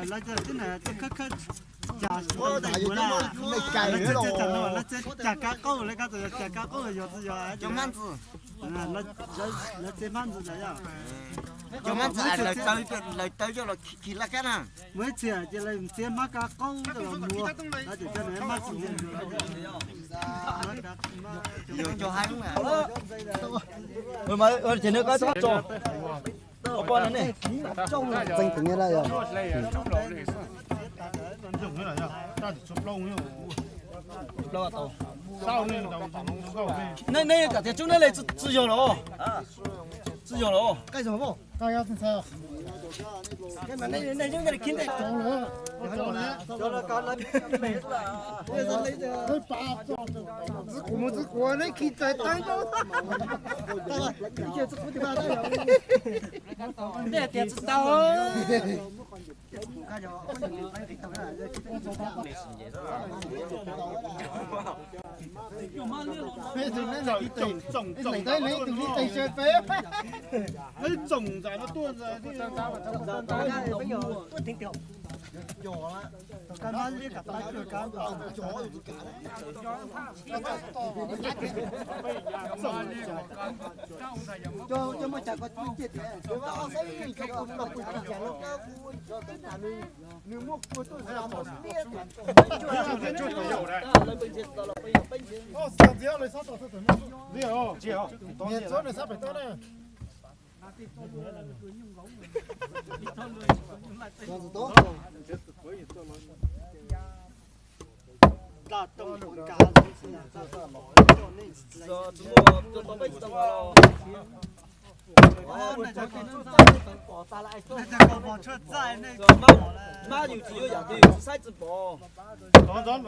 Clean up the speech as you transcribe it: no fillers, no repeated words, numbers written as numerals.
lấy cái này cái chả Ủa, tại vì nó mới cày nữa rồi. nó chả cá câu lấy cá rồi chả cá câu rồi giờ Cho mang gì? nó chế mang gì đấy à? Cho mang gì? Lời tới cho là chỉ là cái nào? Mới chỉ là chế má cá câu rồi mua, nó chỉ cho nó mắt gì Vừa cho hai mà. Rồi chỉ nữa có cho. Có con này. trong danh tiếng như này rồi. dùng cái này nhá, ta chỉ chụp lâu như Lâu tàu. sau nên đầu sau Này này cả thế chúng này là自由了自由了干什么不？大家是啥？ cái mà này này chúng ta kiếm đấy. 叫了搞了，我们是国内可以在当中。这点知道。trồng tới lấy từ đi tây chơi phế. Lấy trồng ra nó tuôn ra đi.干嘛你搞大个干嘛？cho mà chả có chuyện chết đấy. Nếu mà ông sẽ bị cho ông đọc cái chuyện nó cao vui cho cái nhà mình nếu mua của tôi sẽ làm một tiền. Sắp giờ lấy sao tao tự nhiên. Liệu, chiều. Nhiệt số này sắp phải tới đây. Cả tông cả Rồi chúng tôi bây giờ rồi. Má nhiều chỉ có giả thì sai chữ bỏ. Đó.